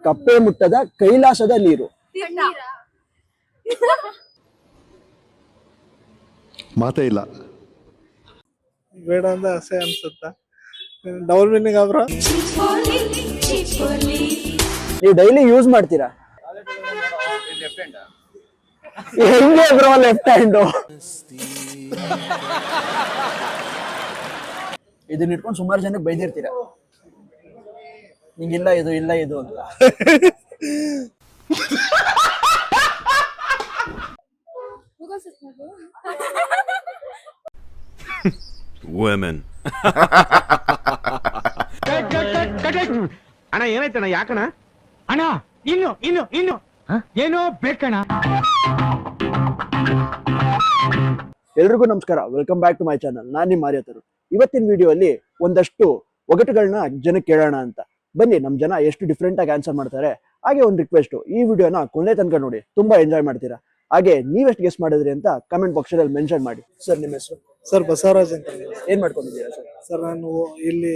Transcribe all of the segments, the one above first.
ಕಪ್ಪೆ ಮುಟ್ಟದ ಕೈಲಾಸದ ನೀರು. ಮಾತೇ ಇಲ್ಲ. ಬೇಡ ಅಂತ ಅಸೆ ಅನ್ಸುತ್ತ. Double meaning bro. ನೀವು ಡೈಲಿ ಯೂಸ್ ಮಾಡ್ತೀರಾ? ಹೆಂಗೆ ಬ್ರೋ ಲೆಫ್ಟ್ ಹ್ಯಾಂಡು? ಇದನ್ನ ಇಟ್ಕೊಂಡು ಸುಮಾರು ಜನಕ್ಕೆ ಬೈದಿರ್ತೀರಾ, ನಿಂಗಿಲ್ಲ ಇದು ಇಲ್ಲ ಇದು ಅಂತ. Women. ಅಣ್ಣ ಏನಾಯ್ತಣ್ಣ? ಯಾಕಣ್ಣ? ಅಣ್ಣ ಇನ್ನು ಇನ್ನು ಇನ್ನು ಏನೋ ಬೇಕಣ್ಣ. ಎಲ್ರಿಗೂ ನಮಸ್ಕಾರ, welcome back to my channel. ನಾನು ನಿಮ್ಮ ಮಾರಿಯತರು. ಇವತ್ತಿನ ವಿಡಿಯೋ ಅಲ್ಲಿ ಒಂದಷ್ಟು ಒಗಟುಗಳನ್ನ ಜನಕ್ಕೆ ಕೇಳೋಣ ಅಂತ. ಬನ್ನಿ, ನಮ್ಮ ಜನ ಎಷ್ಟು ಡಿಫ್ರೆಂಟ್ ಆಗಿ ಆನ್ಸರ್ ಮಾಡ್ತಾರೆ. ಹಾಗೆ ಒಂದು ರಿಕ್ವೆಸ್ಟ್, ಈ ವಿಡಿಯೋನ ಕೊನೆ ತನಕ ನೋಡಿ, ತುಂಬಾ ಎಂಜಾಯ್ ಮಾಡ್ತೀರಾ. ಹಾಗೆ ನೀವೆಷ್ಟು ಗೆಸ್ ಮಾಡಿದ್ರಿ ಅಂತ ಕಮೆಂಟ್ ಬಾಕ್ಸ್ ಅಲ್ಲಿ ಮೆನ್ಷನ್ ಮಾಡಿ. ಸರ್, ನಿಮ್ಮ ಹೆಸರು? ಸರ್ ಬಸವರಾಜ್ ಅಂತ. ಏನ್ ಮಾಡ್ಕೊಂಡಿದ್ದೀರಾ ಸರ್? ಸರ್ ನಾನು ಇಲ್ಲಿ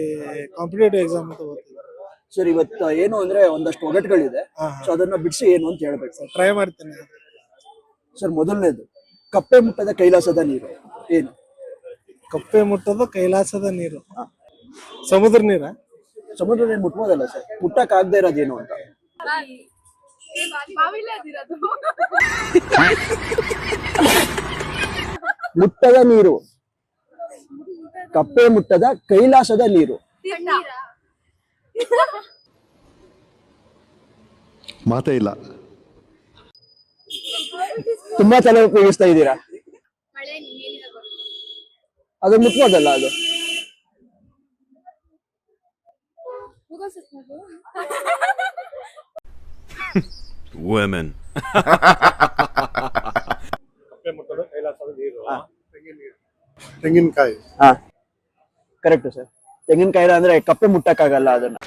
ಕಾಂಪಿಟೇಟಿವ್ ಎಕ್ಸಾಮ್ ಅಂತ ಓದ್ತೀನಿ. ಸರ್, ಇವತ್ತು ಏನು ಅಂದ್ರೆ ಒಂದಷ್ಟು ಒಗಟುಗಳಿದೆ, ಸೊ ಅದನ್ನ ಬಿಡಿಸಿ ಏನು ಅಂತ ಹೇಳ್ಬೇಕು ಸರ್. ಟ್ರೈ ಮಾಡ್ತೀನಿ. ಸರ್, ಮೊದಲನೇದು, ಕಪ್ಪೆ ಮುಟ್ಟದ ಕೈಲಾಸದ ನೀರು ಏನು? ಕಪ್ಪೆ ಮುಟ್ಟದ ಕೈಲಾಸದ ನೀರು. ಸಮುದ್ರ ನೀರ? ಸಮುದ್ರ ನೀರು ಮುಟ್ಬೋದಲ್ಲ ಸರ್, ಮುಟ್ಟಕ್ ಆಗದೆ ಇರೋದೇನು ಅಂತ. ಮುಟ್ಟದ ನೀರು, ಕಪ್ಪೆ ಮುಟ್ಟದ ಕೈಲಾಸದ ನೀರು. ಮಾತೇ ಇಲ್ಲ. ತುಂಬಾ ತಲೆ ಉಪಯೋಗಿಸ್ತಾ ಇದ್ದೀರಾ. ಅದು ಮುಟ್ಬೋದಲ್ಲ ಅದು? Women. ತೆಂಗಿನಕಾಯಿ. ಹಾ, ಕರೆಕ್ಟ್ ಸರ್. ತೆಂಗಿನಕಾಯಿ ಅಂದ್ರೆ ಕಪ್ಪೆ ಮುಟ್ಟಕ್ಕಾಗಲ್ಲ ಅದನ್ನ.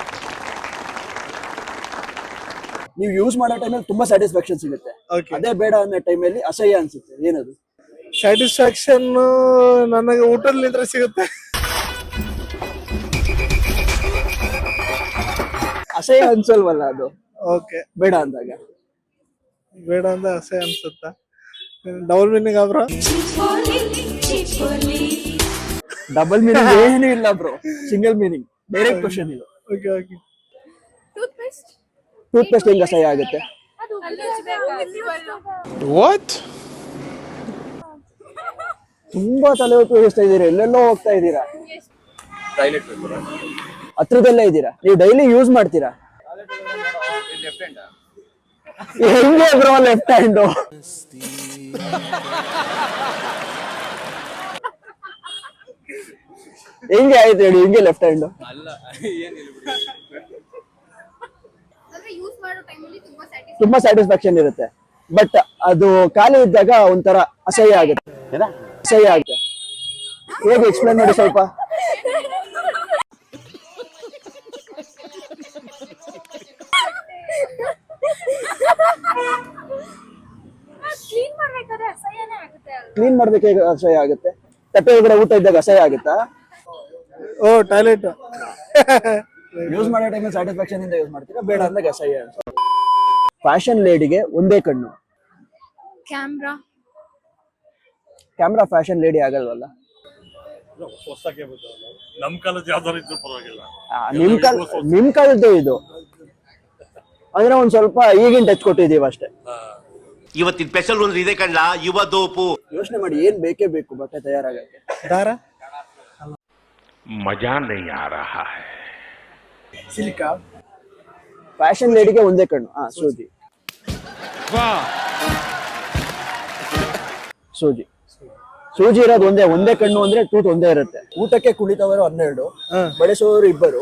ನೀವು ಯೂಸ್ ಮಾಡೋ ಟೈಮಲ್ಲಿ ತುಂಬಾ ಸ್ಯಾಟಿಸ್ಫ್ಯಾಕ್ಷನ್ ಸಿಗುತ್ತೆ. ಅದೇ ಬೇಡ ಅನ್ನೋ ಟೈಮಲ್ಲಿ ಅಸಹ್ಯ ಅನ್ಸುತ್ತೆ. ಏನದು? ಸ್ಯಾಟಿಸ್ಫ್ಯಾಕ್ಷನ್ ನನಗೆ ಊಟದಲ್ಲಿಂದ್ರೆ ಸಿಗುತ್ತೆ. ಅಸಹ್ಯ ಅನ್ಸಲ್ವಲ್ಲ ಅದು? ಓಕೆ, ಬೇಡ ಅಂದಾಗ. ಬೇಡ ಅಂತ ಅಸೆ ಅನ್ಸುತ್ತ. Double meaning bro. Double meaning ಏನೂ ಇಲ್ಲ bro, single meaning. Direct question ಇದು. Okay okay. ಟೂತ್ ಪೇಸ್ಟ್ ಹೆಂಗ್ ಅಸಹ್ಯ ಆಗುತ್ತೆ? ವಾಟ್? ತುಂಬಾ ತಲೆ ಉಪಯೋಗಿಸ್ತಾ ಇದ್ದೀರಾ, ಎಲ್ಲೆಲ್ಲೋ ಹೋಗ್ತಾ ಇದ್ದೀರಾ. ಹತ್ರದಲ್ಲೇ ಇದ್ದೀರಾ. ನೀವು ಡೈಲಿ ಯೂಸ್ ಮಾಡ್ತೀರಾ? ಹೆಂಗೆ ಬ್ರೋ ಲೆಫ್ಟ್ ಹ್ಯಾಂಡು? ಹೆಂಗೆ ಆಯ್ತು ಹೇಳಿ, ಹಿಂಗೆ ಲೆಫ್ಟ್ ಹ್ಯಾಂಡು? ತುಂಬಾ ಸ್ಯಾಟಿಸ್ಫ್ಯಾಕ್ಷನ್ ಇರುತ್ತೆ, ಬಟ್ ಅದು ಖಾಲಿ ಇದ್ದಾಗ ಒಂಥರ ಅಸಹ್ಯ ಆಗುತ್ತೆ. ಅಸಹ್ಯ ಆಗುತ್ತೆ. ಹೇಗೆ ಎಕ್ಸ್ಪ್ಲೇನ್ ಮಾಡಿ ಸ್ವಲ್ಪ? ಕ್ಲೀನ್ ಮಾಡ್ಬೇಕು, ಅಸಹ್ಯ ಆಗುತ್ತೆ. ತಟ್ಟೆ ಒಳಗಡೆ ಊಟ ಇದ್ದಾಗ ಅಸಹ್ಯ ಆಗುತ್ತಾ? ಓ, ಟಾಯ್ಲೆಟ್. ಯೂಸ್ ಮಾಡೋ ಟೈಮಲ್ಲಿ ಸ್ಯಾಟಿಸ್ಫ್ಯಾಕ್ಷನ್ ಇಂದ ಯೂಸ್ ಮಾಡ್ತೀರಾ, ಬೇಡ ಅಂದಾಗ ಅಸಹ್ಯ. ಫ್ಯಾಷನ್ ಲೇಡಿಗೆ ಒಂದೇ ಕಣ್ಣು. ಕ್ಯಾಮ್ರಾ ಫ್ಯಾಷನ್ ಲೇಡಿ ಆಗಲ್ವಲ್ಲ? ನಿಮ್ ಕಾಲದ್ದು ಇದು ಅಂದ್ರೆ ಒಂದ್ ಸ್ವಲ್ಪ ಈಗಿನ ಟಚ್ ಕೊಟ್ಟಿದೀವಿ ಅಷ್ಟೇ. ಇವತ್ತಿನ ಸ್ಪೆಷಲ್ ಒಂದು ಇದೆ ಕಣ್ಣ, ಯುವ ದೋಪು. ಯೋಚನೆ ಮಾಡಿ, ಏನ್ ಬೇಕೇ ಬೇಕು ಬಟ್ಟೆ ತಯಾರಾಗಕ್ಕೆ. ದಾರ? ಮಜಾ ನೈ ಆ ರಹಾ ಹೈ. ಸಿಲ್ಕಾ? ಫ್ಯಾಷನ್ ಲೇಡಿಗೆ ಒಂದೇ ಕಣ್ಣು. ಸೂಜಿ. ಸೂಜಿ ಸೂಜಿ ಇರೋದು ಒಂದೇ ಕಣ್ಣು ಅಂದ್ರೆ ಟೂತ್ ಒಂದೇ ಇರುತ್ತೆ. ಊಟಕ್ಕೆ ಕುಳಿತವರು 12, ಬೆಳೆಸುವವರು 2.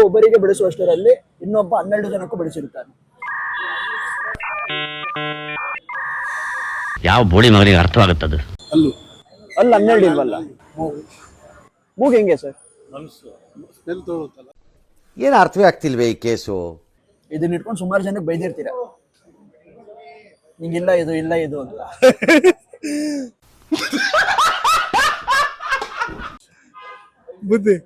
ಒಬ್ಬರಿಗೆ ಬೆಳೆಸುವಷ್ಟರಲ್ಲಿ ಇನ್ನೊಬ್ಬ 12 ಜನಕ್ಕೂ ಬೆಳೆಸಿರುತ್ತಾನೆ. ಯಾವ ಬೋಳಿ ಮಗನಿಗೆ ಅರ್ಥವಾಗುತ್ತದೆ? ಅಲ್ಲಿ 12 ಇಲ್ವಲ್ಲ? ಮೂಗ್ ಹೆಂಗೆ ಸರ್? ಏನು ಅರ್ಥವೇ ಆಗ್ತಿಲ್ವೇ ಈ ಕೇಸು? ಇದನ್ನ ಇಟ್ಕೊಂಡು ಸುಮಾರು ಜನಕ್ಕೆ ಬೈದಿರ್ತೀರಾ, ನಿಂಗಿಲ್ಲ ಇದು ಇಲ್ಲ ಇದು ಅಂತ. ಬುದ್ಧಿ.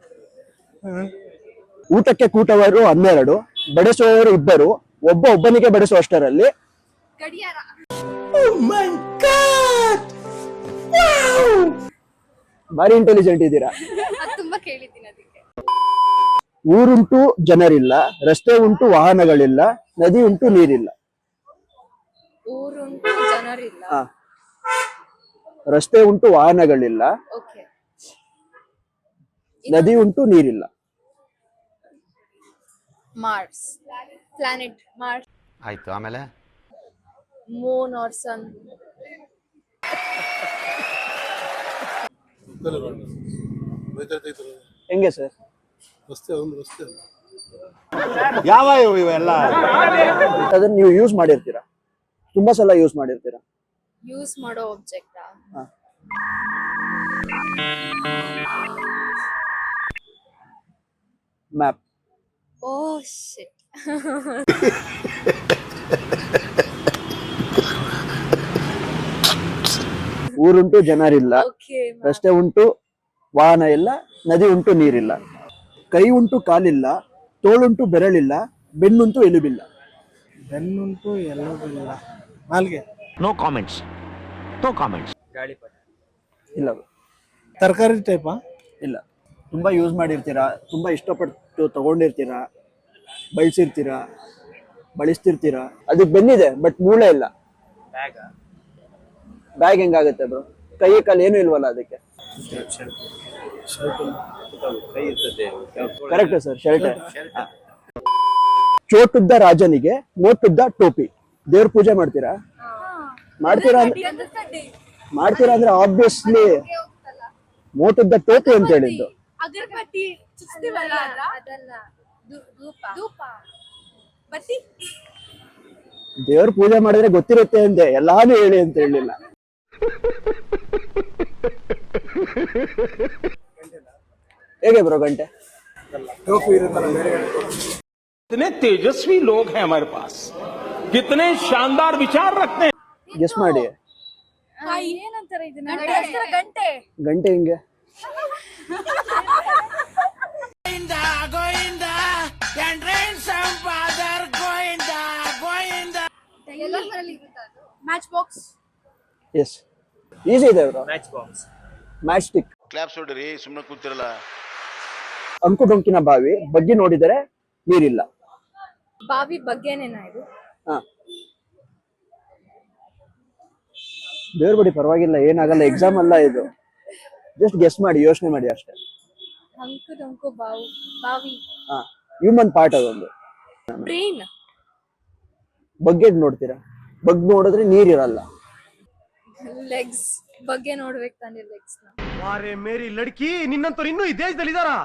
ಊಟಕ್ಕೆ ಕೂಟವರು 12, ಬಡಿಸುವವರು ಇಬ್ಬರು, ಒಬ್ಬನಿಗೆ ಬಡಿಸುವಷ್ಟರಲ್ಲಿ ಗಡಿಯಾರ. ಭಾರಿ ಇಂಟೆಲಿಜೆಂಟ್ ಇದ್ದೀರಾ. ಅದು ತುಂಬಾ ಕೇಳಿದ್ದೀನಿ ಅದಕ್ಕೆ. ಊರುಂಟು ಜನರಿಲ್ಲ, ರಸ್ತೆ ಉಂಟು ವಾಹನಗಳಿಲ್ಲ, ನದಿ ಉಂಟು ನೀರಿಲ್ಲ. ಊರುಂಟು ಜನರಿಲ್ಲ. ಹಾ. ರಸ್ತೆ ಉಂಟು ವಾಹನಗಳಿಲ್ಲ, ಓಕೆ. ನದಿ ಉಂಟು ನೀರಿಲ್ಲ. Mars, planet Mars. ಆಯ್ತು, ಆಮೇಲೆ ಮೂನ್ ಆರ್ ಸನ್. ಹೆಂಗೆ ಸರ್? ಅದನ್ನ ನೀವು ಯೂಸ್ ಮಾಡಿರ್ತೀರಾ, ತುಂಬಾ ಸಲ ಯೂಸ್ ಮಾಡಿರ್ತೀರಾ. ಯೂಸ್ ಮಾಡೋ ಆಬ್ಜೆಕ್ಟಾ? ಹಾ. ಮ್ಯಾಪ್. ಓ ಶಿಟ್. ಊರುಂಟು ಜನರಿಲ್ಲ, ಓಕೆ. ರಸ್ತೆ ಉಂಟು ವಾಹನ ಇಲ್ಲ, ನದಿ ಉಂಟು ನೀರಿಲ್ಲ. ಕೈ ಉಂಟು ಕಾಲಿಲ್ಲ, ತೋಳುಂಟು ಬೆರಳಿಲ್ಲ, ಬೆನ್ನುಂಟು ಎಲುಬಿಲ್ಲ. ಬೆನ್ನುಂಟು ಎಲ್ಲದಿಲ್ಲ. ನಾಲ್ಗೆ. No comments, no comments. ಇಲ್ಲ ತರಕಾರಿ ಟೈಪಾ? ಇಲ್ಲ. ತುಂಬಾ ಯೂಸ್ ಮಾಡಿರ್ತೀರಾ, ತುಂಬಾ ಇಷ್ಟಪಟ್ಟು ತಗೊಂಡಿರ್ತೀರಾ, ಬಳಸಿರ್ತೀರಾ, ಬಳಸ್ತಿರ್ತೀರಾ. ಅದಕ್ಕೆ ಬೆನ್ನಿದೆ ಬಟ್ ಮೂಳೆ ಇಲ್ಲ. ಬ್ಯಾಗ್ ಹೆಂಗಾಗುತ್ತೆ ಬ್ರೋ? ಕೈ ಕಾಲು ಏನು ಇಲ್ವಲ್ಲ ಅದಕ್ಕೆ. Correct sir, shirt. ಚೋಟುದ್ದ ರಾಜನಿಗೆ ಮೋಟುದ್ದ ಟೋಪಿ. ದೇವ್ರ ಪೂಜೆ ಮಾಡ್ತೀರಾ? ಮಾಡ್ತೀರಾ ಅಂದ್ರೆ ಆಬ್ವಿಯಸ್ಲಿ ಮೋಟುದ್ದ ಟೋಪಿ ಅಂತ ಹೇಳಿದ್ದು. ಅಗರಬತ್ತಿ ಚುಚ್ತೀವಲ್ಲ ಅದಲ್ಲ. ಧೂಪ. ಧೂಪ. ಬತ್ತಿ. ದೇವ್ರ ಪೂಜೆ ಮಾಡಿದ್ರೆ ಗೊತ್ತಿರುತ್ತೆ ಅಂದೆ, ಎಲ್ಲಾನು ಹೇಳಿ ಅಂತ ಹೇಳಿಲ್ಲ. ಹೇಗೆ ಬ್ರೋ ಗಂಟೆ? कितने तेजस्वी लोग हैं हमारे पास, कितने शानदार विचार रखते हैं. ಗೆಸ್ ಮಾಡಿ. ಏನಂತಾರೆ ಇದನ್ನ? ಗಂಟೆ. ಗಂಟೆ ಹಿಂಗೆ. Match box. ಎಸ್, ಈಸಿ ಇದೆ ಬ್ರೋ. Match stick. ಕ್ಲಾಪ್ಸ್ ಹೊಡ್ರಿ, ಸುಮ್ಮನೆ ಕೂತಿರಲ್ಲ. ಅಂಕು ಡೊಂಕಿನ ಬಾವಿ, ಬಗ್ಗಿ ನೋಡಿದರೆ ನೀರಿಲ್ಲ. ಬಾವಿ ಬಗ್ಗೆನೇನಾ ಇದು? ಹಾ. ದೇವ್ರ ಬಡಿ ಪರವಾಗಿಲ್ಲ, ಏನಾಗಲ್ಲ, ಎಕ್ಸಾಮ್ ಅಲ್ಲ ಇದು. ಜಸ್ಟ್ ಗೆಸ್ ಮಾಡಿ, ಯೋಚನೆ ಮಾಡಿ ಅಷ್ಟೇ. ಅಂಕು ಡೊಂಕು ಬಾವು ಬಾವಿ. ಹಾ, ಹ್ಯೂಮನ್ ಪಾರ್ಟ್ ಅದೊಂದು. ಬ್ರೈನ್. ಬಗ್ಗೆ ನೋಡ್ತೀರಾ, ಬಗ್ ನೋಡಿದ್ರೆ ನೀರಿರಲ್ಲ. ಲೆಗ್ಸ್. ಬಗ್ಗೆ ನೋಡ್ಬೇಕು ತಾನೇ ಲೆಗ್ಸ್ ನ. ಮೇರಿ ಲಡ್ಕಿ, ನಿನ್ನಂತವ್ರು ಇನ್ನೂ ಈ ದೇಶದಲ್ಲಿ ಇದಾರಾ?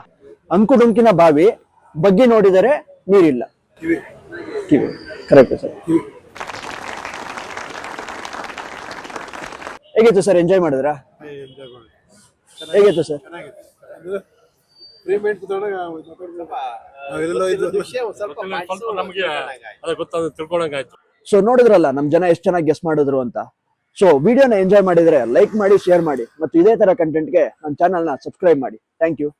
ಅಂಕು ಡೊಂಕಿನ ಬಾವಿ, ಬಗ್ಗೆ ನೋಡಿದರೆ ನೀರಿಲ್ಲ. ಕಿವಿ. Correct sir. ಹೇಗಿತ್ತು ಸರ್? ಎಂಜಾಯ್ ಮಾಡಿದ್ರಾ? ಹೇಗಿತ್ತು ಸರ್? ಸೊ ನೋಡಿದ್ರಲ್ಲ ನಮ್ ಜನ ಎಷ್ಟು ಚೆನ್ನಾಗಿ ಗೆಸ್ ಮಾಡಿದ್ರು ಅಂತ. ಸೊ ವಿಡಿಯೋನ ಎಂಜಾಯ್ ಮಾಡಿದ್ರೆ ಲೈಕ್ ಮಾಡಿ, ಶೇರ್ ಮಾಡಿ, ಮತ್ತು ಇದೇ ತರ ಕಂಟೆಂಟ್ಗೆ ನನ್ನ ಚಾನಲ್ನ ಸಬ್ಸ್ಕ್ರೈಬ್ ಮಾಡಿ. Thank you.